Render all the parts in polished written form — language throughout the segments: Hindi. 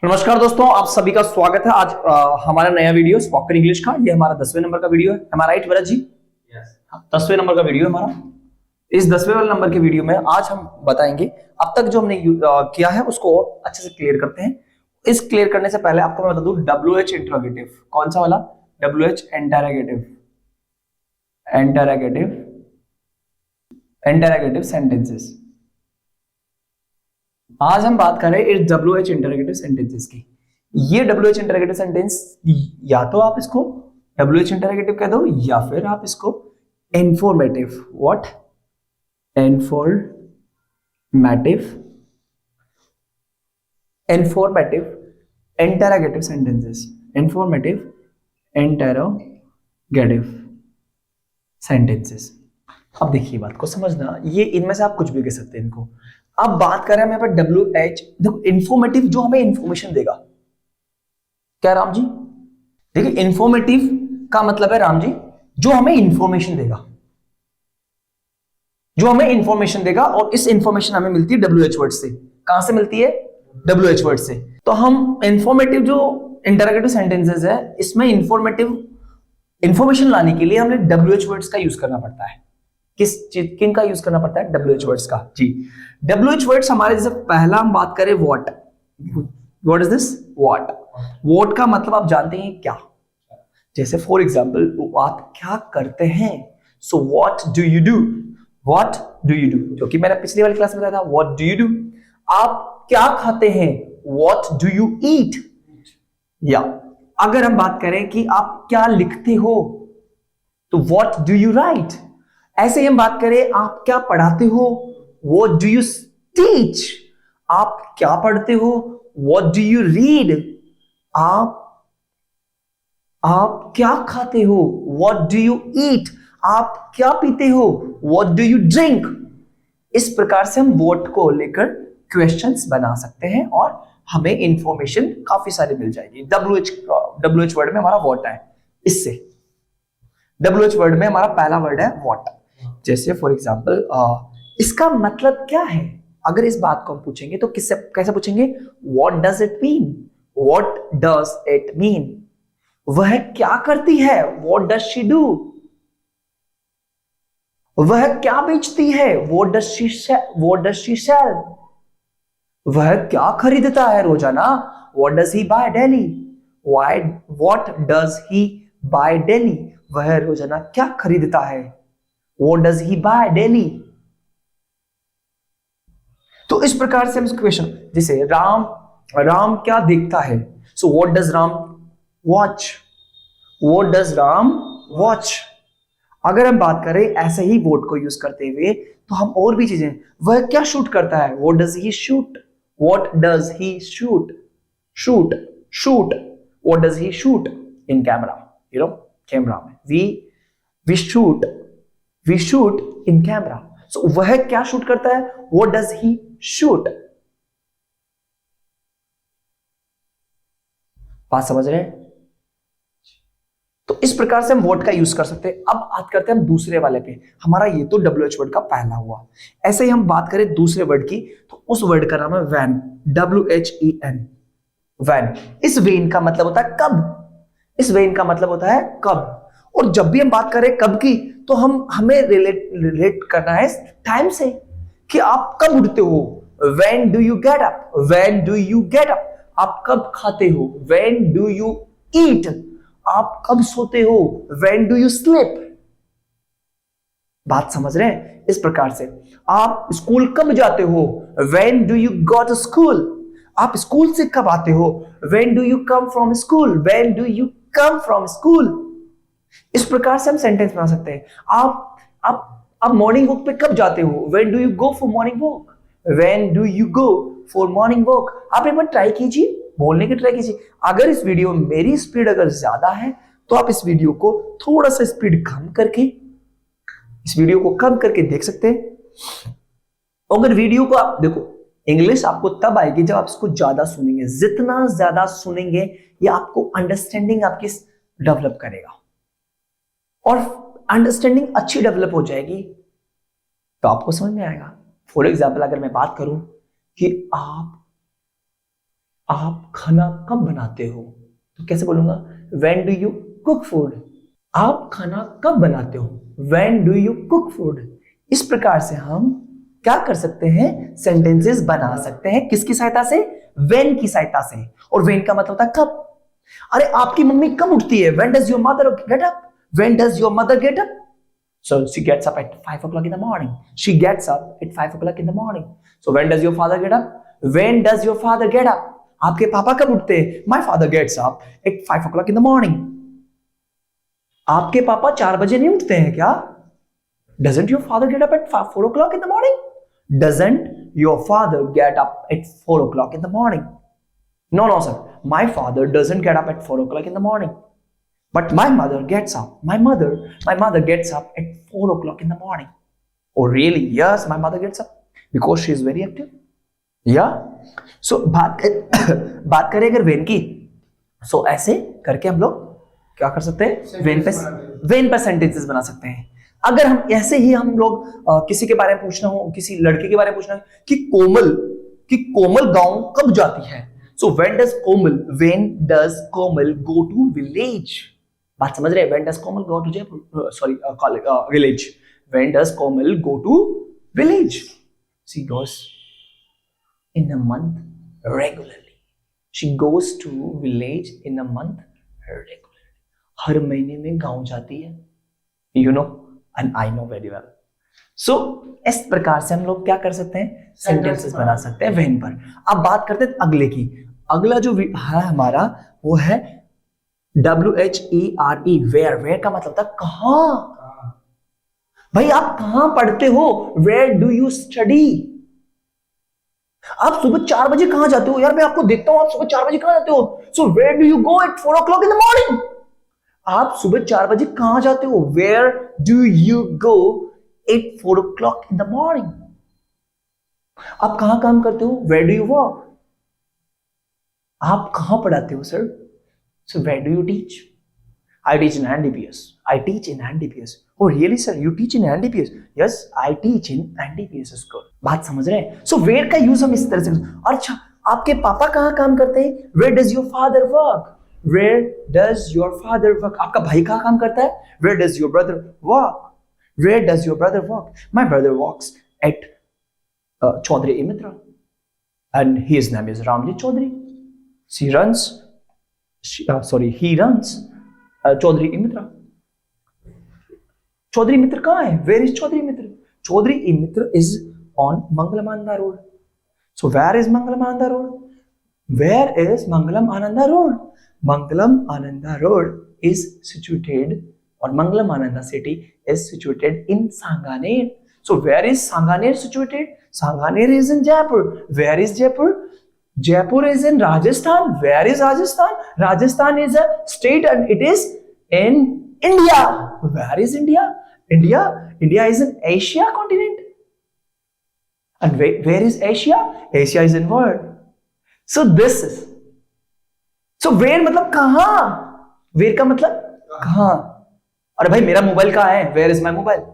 नमस्कार दोस्तों, आप सभी का स्वागत है। आज हमारा नया वीडियो स्पोकन इंग्लिश का, ये हमारा 10वें नंबर का वीडियो है। हमारा राइट भरत जी? यस, 10वें नंबर का वीडियो है हमारा। इस 10वें वाले नंबर के वीडियो में आज हम बताएंगे, अब तक जो हमने किया है उसको अच्छे से क्लियर करते हैं। इस क्लियर करने से पहले आपको मैं बता दूं, WH इंटरोगेटिव कौन सा वाला? WH interrogative, interrogative, interrogative sentences. आज हम बात करें इस WH इंटरोगेटिव सेंटेंसेस की। ये WH इंटरोगेटिव सेंटेंस, या तो आप इसको WH इंटरोगेटिव कह दो या फिर आप इसको informative, what? Informative, informative interrogative sentences, informative interrogative sentences. अब देखिए बात को समझना, ये इनमें से आप कुछ भी कह सकते हैं इनको। अब बात करें हम यहाँ पर WH, देखो इंफॉर्मेटिव जो हमें इंफॉर्मेशन देगा। क्या राम जी? देखिए इंफॉर्मेटिव का मतलब है राम जी जो हमें इंफॉर्मेशन देगा, जो हमें इंफॉर्मेशन देगा। और इस इंफॉर्मेशन हमें मिलती है WH वर्ड से। कहां से मिलती है? WH वर्ड से। तो हम इंफॉर्मेटिव जो इंटरोगेटिव सेंटेंसेस है, इसमें इंफॉर्मेटिव इंफॉर्मेशन लाने के लिए हमें WH वर्ड्स का यूज करना पड़ता है। किन का यूज करना पड़ता है? WH वर्ड्स का। जी, WH वर्ड्स हमारे, जैसे पहला हम बात करें what is this? What. What का मतलब आप जानते हैं क्या? जैसे फॉर एग्जाम्पल, आप क्या करते हैं? So what do you do? What do you do, जो कि मैंने पिछली वाली क्लास में बताया था। What do you do? आप क्या खाते हैं? What do you eat? या अगर हम बात करें कि आप क्या लिखते हो, तो व्हाट डू यू राइट? ऐसे ही हम बात करें आप क्या पढ़ाते हो, व्हाट डू यू टीच? आप क्या पढ़ते हो? What do you read? आप क्या खाते हो? What do you eat? आप क्या पीते हो? What do you drink? इस प्रकार से हम व्हाट को लेकर क्वेश्चंस बना सकते हैं और हमें इंफॉर्मेशन काफी सारी मिल जाएगी। WH वर्ड में हमारा व्हाट है। इससे WH वर्ड में हमारा पहला वर्ड है व्हाट। जैसे फॉर एग्जाम्पल, इसका मतलब क्या है? अगर इस बात को हम पूछेंगे तो कैसे पूछेंगे? What does it mean? What does it mean? वह क्या करती है? What does she do? वह क्या बेचती है? What does she sell? वह क्या खरीदता है रोजाना? What does he buy daily? What does he buy daily? वह रोजाना क्या खरीदता है? What does he buy daily? तो इस प्रकार से हम क्वेश्चन, जैसे राम क्या देखता है? So what does Ram watch? What does Ram watch? अगर हम बात करें ऐसे ही what को यूज करते हुए, तो हम और भी चीजें, वह क्या शूट करता है? What does he shoot? What does he shoot? Shoot. What does he shoot? In camera, camera में we shoot in camera. So वह क्या शूट करता है? What does he shoot? बात समझ रहे हैं? तो इस प्रकार से हम what का यूज कर सकते हैं। अब बात करते हैं हम दूसरे वाले पे। हमारा ये तो WH वर्ड का पहला हुआ। ऐसे ही हम बात करें दूसरे वर्ड की, तो उस वर्ड का नाम है when, WHEN, when। इस when का मतलब होता है कब। इस when का मतलब होता है कब। और जब भी हम बात करें कब की, तो हमें रिलेट करना है टाइम से, कि आप कब उठते हो? When do you get up? When do you get up? आप कब खाते हो? When do you eat? आप कब सोते हो? When do you sleep? बात समझ रहे हैं? इस प्रकार से आप स्कूल कब जाते हो? When do you go to school? आप स्कूल से कब आते हो? When do you come from school? When do you come from school? इस प्रकार से हम सेंटेंस बना सकते हैं। आप मॉर्निंग वॉक पे कब जाते हो? When do you go for morning walk? When do you go for morning walk? आप एक बार ट्राई कीजिए, बोलने की ट्राई कीजिए। अगर इस वीडियो में मेरी स्पीड अगर ज्यादा है, तो आप इस वीडियो को थोड़ा सा स्पीड कम करके देख सकते हैं। अगर वीडियो को आप देखो, इंग्लिश आपको तब आएगी जब आप इसको ज्यादा सुनेंगे। जितना ज्यादा सुनेंगे, ये आपको अंडरस्टैंडिंग आपकी डेवलप करेगा, और अंडरस्टैंडिंग अच्छी डेवलप हो जाएगी तो आपको समझ में आएगा। फॉर एग्जाम्पल, अगर मैं बात करूं कि आप आप खाना कब बनाते हो? तो कैसे बोलूंगा? When do you cook food? आप खाना कब बनाते हो? When do you cook food? इस प्रकार से हम क्या कर सकते हैं? सेंटेंसेस बना सकते हैं किसकी सहायता से? When की सहायता से। और when का मतलब होता है कब। अरे आपकी मम्मी कब उठती है? When does your mother get up? When does your mother get up? So she gets up at 5 o'clock in the morning. She gets up at 5 o'clock in the morning. So when does your father get up? When does your father get up? आपके पापा कब उठते हैं? My father gets up at 5 o'clock in the morning. आपके पापा 4 बजे नहीं उठते हैं क्या? Doesn't your father get up at 4 o'clock in the morning? Doesn't your father get up at 4 o'clock in the morning? No, no, sir. My father doesn't get up at 4 o'clock in the morning. But my mother gets up. My mother gets up at 4 o'clock in the morning. Oh, really? Yes, my mother gets up because she is very active. Yeah. So बात करें अगर वेन की, so ऐसे करके हम लोग क्या कर सकते हैं? वेन पर सेंटेंसेस बना सकते हैं। अगर हम ऐसे ही हम लोग किसी के बारे में पूछना हो, किसी लड़के के बारे में पूछना हो कि कोमल गांव कब जाती है? So when does Komal go to village? बात समझ रहे हैं? When does Komal go to Jaipur? Village. When does Komal go to village? She goes in a month regularly. She goes to village in a month regularly. हर महीने में गांव जाती है. You know, and I know very well. So इस प्रकार से हम लोग क्या कर सकते हैं? सेंटेंसेस बना सकते हैं when पर। अब बात करते हैं अगले की। अगला जो है हमारा वो है WHERE, वेयर का मतलब था कहां। भाई आप कहां पढ़ते हो? Where do you study? आप सुबह 4 बजे कहां जाते हो? यार मैं आपको देखता हूं आप सुबह 4 बजे कहां जाते हो? So where do you go at 4 o'clock in the morning? आप सुबह 4 बजे कहां जाते हो? Where do you go at 4 o'clock in the morning? आप कहां काम करते हो? Where do you work? आप कहां पढ़ाते हो sir? So where do you teach? I teach in NDPS. I teach in NDPS. Oh really sir? You teach in NDPS? Yes, I teach in NDPS school. बात समझ रहे हैं? So where का यूज हम इस तरह से। अच्छा आपके पापा कहाँ काम करते हैं? Where does your father work? Where does your father work? आपका भाई कहाँ काम करता है? Where does your brother work? Where does your brother work? My brother works at Chaudhary Imitra, and his name is Ramji Chaudhary. He runs Chaudhary Imitra. Chaudhary Imitra कहाँ है? Where is Chaudhary Imitra? Chaudhary Imitra is on Mangalam Ananda Road. So where is Mangalam Ananda Road? Where is Mangalam Ananda Road? Mangalam Ananda Road is situated, or Mangalam Ananda city is situated in Sanganer. So where is Sanganer situated? Sanganer is in Jaipur. Where is Jaipur? Jaipur is in Rajasthan. Where is Rajasthan? Rajasthan is a state and it is in India. Where is India? India is in Asia continent. And where is Asia? Asia is in world. So this is. So where मतलब कहां? Where का मतलब कहां? अरे भाई मेरा मोबाइल कहां है? Where is my mobile?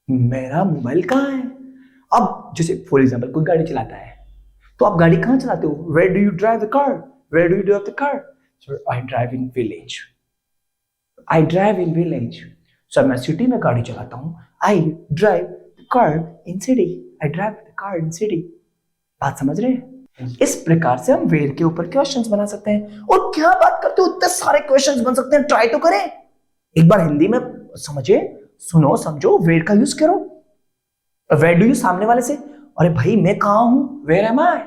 मेरा मोबाइल कहां है? अब जैसे फॉर एग्जाम्पल कोई गाड़ी चलाता है तो आप गाड़ी कहां चलाते हो? Where do you drive the car? Where do you drive the car? Sir, I drive in village. I drive in village. Sir मैं सिटी में गाड़ी चलाता हूं। I drive the car in city. I drive the car in city. बात समझ रहे हैं? इस प्रकार से हम वेयर के ऊपर क्वेश्चंस बना सकते हैं। और क्या बात करते हो, इतने सारे क्वेश्चंस बन सकते हैं। ट्राई तो करें, एक बार हिंदी में समझे, सुनो समझो, वेयर का यूज करो। वेयर डू यू सामने वाले से, अरे भाई मैं कहां हूं? वेयर एम आई?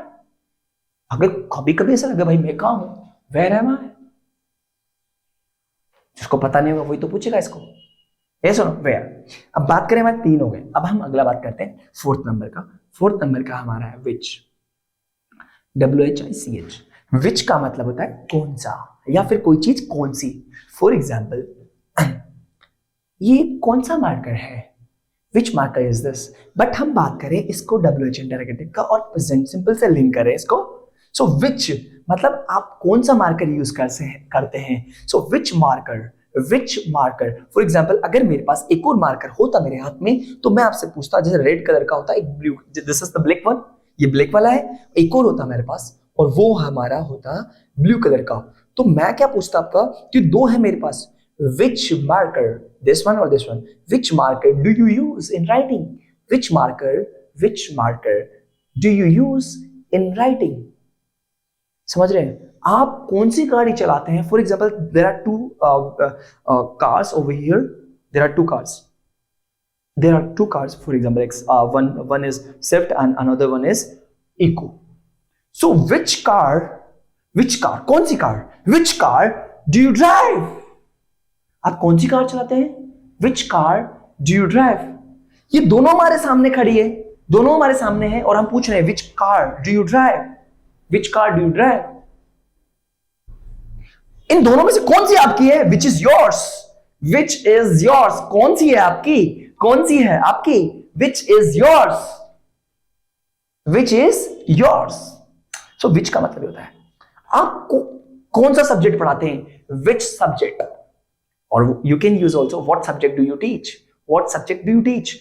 अगर कभी कभी ऐसा लगे भाई मैं कहां हूं? वेयर एम आई? जिसको पता नहीं होगा वही तो पूछेगा इसको। ये सुनो वेयर। अब बात करें हमारे 3 हो गए। अब हम अगला बात करते हैं 4th नंबर का। 4th नंबर का हमारा है विच। WHICH। विच का मतलब होता है कौन सा, या फिर कोई चीज कौन सी। फॉर एग्जाम्पल ये कौन सा मार्कर है? Which marker is this? But हम बात करें इसको WH इंटरोगेटिव का और प्रेजेंट सिंपल से लिंक करें इसको। सो which मतलब आप कौन सा मार्कर यूज करते हैं। सो which marker फॉर एग्जाम्पल अगर मेरे पास एक और मार्कर होता मेरे हाथ में तो मैं आपसे पूछता, जैसे रेड कलर का होता है एक blue, this is the black one, ये ब्लैक वाला है, एक और होता मेरे पास और वो हमारा होता ब्लू कलर का। तो मैं क्या पूछता आपका कि दो है मेरे पास, विच मार्कर, दिस वन और this one, which marker do you use in writing, which marker do you use in writing. समझ रहे हैं? आप कौन सी गाड़ी चलाते हैं? For example there are two cars over here, there are two cars, there are two cars, for example, one is Swift and another one is Eco. So which car, कौन सी car, which car do you drive? आप कौन सी कार चलाते हैं? Which car do you drive? ये दोनों हमारे सामने खड़ी है, दोनों हमारे सामने है और हम पूछ रहे हैं which car do you drive? Which car do you drive? इन दोनों में से कौन सी आपकी है? Which is yours? Which is yours? कौन सी है आपकी? कौन सी है आपकी? Which is yours? Which is yours? So which का मतलब होता है आपको कौन सा सब्जेक्ट पढ़ाते हैं, which subject, और you can use also what subject do you teach, what subject do you teach,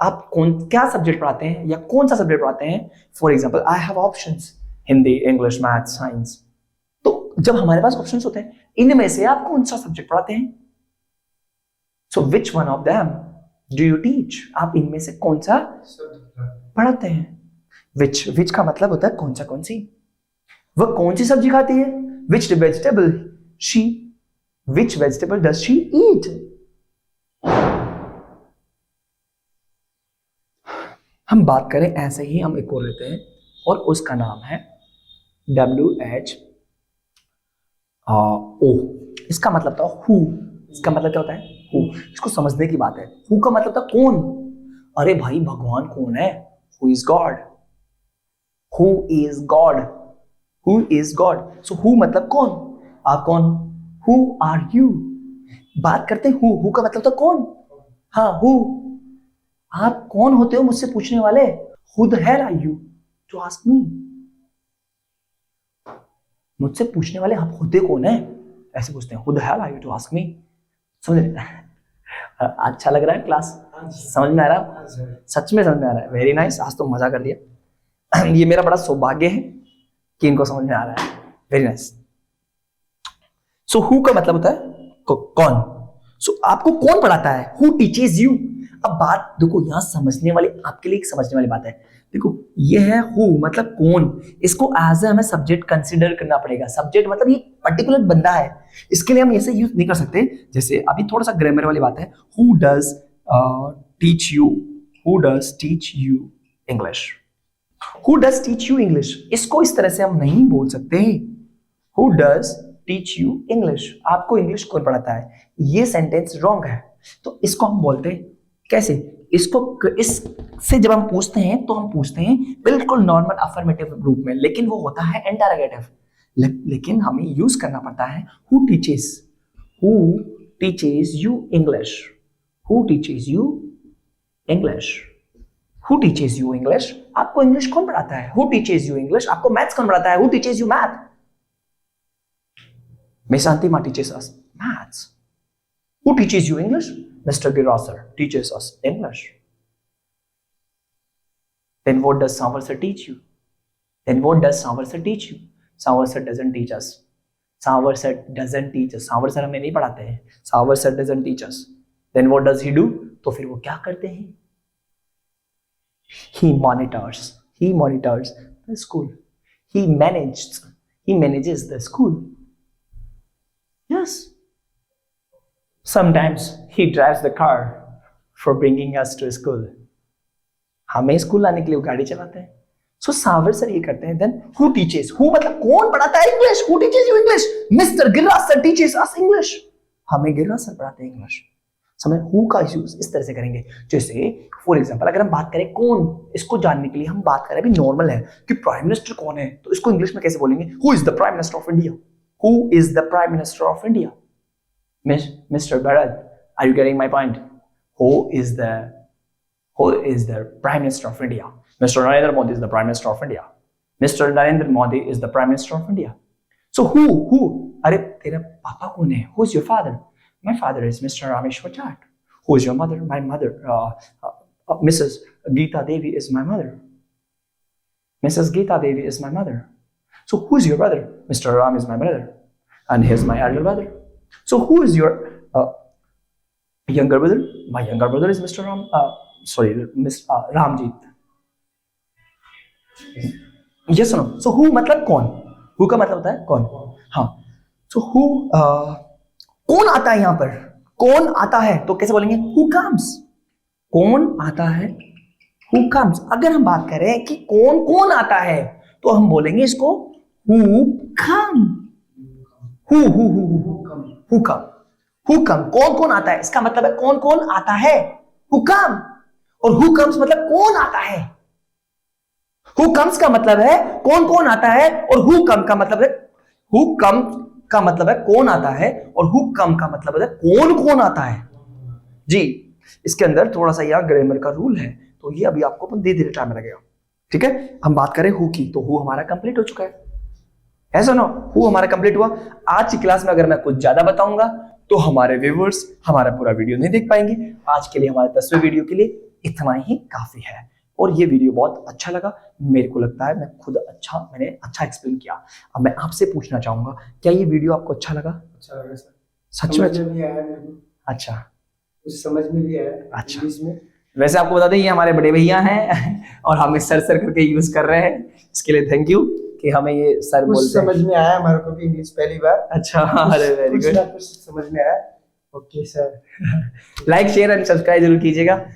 आप क्या सब्जेक्ट पढ़ाते हैं या कौन सा सब्जेक्ट पढ़ाते हैं। For example I have options, Hindi, English, math, science. तो जब हमारे पास ऑप्शंस होते हैं, इनमें से आप कौन सा सब्जेक्ट पढ़ाते हैं? So which one of them do you teach, आप इनमें से कौन सा पढ़ाते हैं। विच का मतलब होता है कौन सा, कौन सी, वह कौन सी सब्जी खाती है। Which vegetable she, which vegetable does she eat. हम बात करें ऐसे ही, हम एक और लेते हैं और उसका नाम है WHO। इसका मतलब था हु, इसका मतलब क्या होता है हु। इसको समझने की बात है। हु का मतलब था कौन। अरे भाई भगवान कौन है? Who is God, who is God, who is God. So who मतलब कौन, आप कौन, हु आर यू। बात करते हैं हु का मतलब था कौन। हाँ हु, आप कौन होते हो मुझसे पूछने वाले। Who the hell are you to ask me, मुझसे पूछने वाले आप होते कौन है, ऐसे पूछते हैं। Who the hell are you to ask me. समझ अच्छा लग रहा है क्लास, समझ में आ रहा है? सच में समझ में आ रहा है। वेरी नाइस, आज तो मजा कर दिया। ये मेरा बड़ा सौभाग्य है कि इनको समझ में आ रहा है। Very nice. सो हु का मतलब होता है कौन। सो आपको कौन पढ़ाता है? Who teaches you. अब बात देखो, यहां समझने वाली, आपके लिए एक समझने वाली बात है। देखो ये है हु मतलब कौन, इसको एज ए हमें सब्जेक्ट कंसीडर करना पड़ेगा। सब्जेक्ट मतलब ये पर्टिकुलर बंदा है, इसके लिए हम ऐसे यूज नहीं कर सकते। जैसे अभी थोड़ा सा ग्रामर वाली बात है। Who does teach you, who does teach you English, who does teach you English. इसको इस तरह से हम नहीं बोल सकते। Who does teach you English, आपको इंग्लिश कौन पढ़ाता है, ये सेंटेंस रॉन्ग है। तो इसको हम बोलते हैं कैसे, इससे जब हम पूछते हैं तो हम पूछते हैं बिल्कुल नॉर्मल अफर्मेटिव रूप में, लेकिन वो होता है इंटरोगेटिव। लेकिन हमें यूज करना पड़ता है who teaches you English, who teaches you English, who teaches you English. आपको इंग्लिश कौन पढ़ाता है? Who teaches you English. आपको मैथ्स कौन पढ़ाता है? Who teaches you math. Miss Antima teaches us maths. Who teaches you English? Mr. Girasar teaches us English. Then what does Sanvar sir teach you? Sanvar sir doesn't teach us. Sanvar sir हमें नहीं पढ़ाते हैं। Sanvar sir doesn't teach us. Then what does he do? तो फिर वो क्या करते हैं? He monitors the school. He manages the school. Yes. Sometimes he drives the car for bringing us to school. हमें स्कूल लाने के लिए वो गाड़ी चलाते हैं। सो सावर सर ये करते हैं। देन हु टीचेस, हु मतलब कौन पढ़ाता है English. Who teaches you English? Mister Girras sir teaches us English. हमें गिर्रास सर पढ़ाते हैं इंग्लिश। समय हु का यूज इस तरह से करेंगे। जैसे फॉर एग्जांपल अगर हम बात करें कौन, इसको जानने के लिए हम बात करें, अभी नॉर्मल है कि प्राइम मिनिस्टर कौन है, तो इसको इंग्लिश में कैसे बोलेंगे? Who is the prime minister of India, who is the prime minister of India. Mr. Bharat, are you getting my point? Who is the Prime Minister of India? Mr. Narendra Modi is the Prime Minister of India. Mr. Narendra Modi is the Prime Minister of India. So who? अरे तेरा पापा कौन है? Who is your father? My father is Mr. Rameshwar Jat. Who is your mother? My mother, Mrs. Geeta Devi is my mother. Mrs. Geeta Devi is my mother. So who is your brother? Mr. Ram is my brother, and he is my elder brother. So who is your younger brother? My younger brother is Mr. Ram. Miss Ramjit. Yes or no? So who मतलब कौन? Who का मतलब होता है कौन? हाँ. So who कौन आता है यहाँ पर? कौन आता है तो कैसे बोलेंगे? Who comes? कौन आता है? Who comes? अगर हम बात करें कि कौन कौन आता है तो हम बोलेंगे इसको who come. Who come. Who come? कौन कौन आता है? इसका मतलब है कौन कौन आता है. Who come? और who comes मतलब कौन आता है. Who comes का मतलब है कौन कौन आता है और who come का मतलब है who come का मतलब है कौन आता है और who come का मतलब है कौन कौन आता है जी. इसके अंदर थोड़ा सा यहाँ ग्रामर का रूल है तो ये अभी आपको धीरे धीरे टाइम लगेगा. ठीक है. हम बात करें who की तो who हमारा कंप्लीट हो चुका है. ऐसा ना who हमारा कंप्लीट हुआ. आज की क्लास में अगर मैं कुछ ज्यादा बताऊंगा तो हमारे व्यूअर्स हमारा पूरा वीडियो नहीं देख पाएंगे. आज के लिए हमारे 10वें वीडियो के लिए इतना ही काफी है और ये वीडियो बहुत अच्छा लगा. मेरे को लगता है मैंने अच्छा एक्सप्लेन किया. अब मैं आपसे पूछना चाहूंगा क्या ये वीडियो आपको अच्छा लगा? अच्छा लगा सर. सच में समझ में भी आया मेरे को. अच्छा. कुछ समझ में भी आया. अच्छा. इंग्लिश में. वैसे आपको बता दें ये हमारे बड़े भैया हैं और हम इस सर करके यूज कर रहे हैं. इसके लिए थैंक यू कि हमें ये सर कुछ बोलते हैं. समझ में आया हमारे को भी इंग्लिश पहली बार. अच्छा. अरे वेरी कुछ गुड. ना कुछ समझ में आया. Okay sir. Like share and subscribe जरूर कीजिएगा.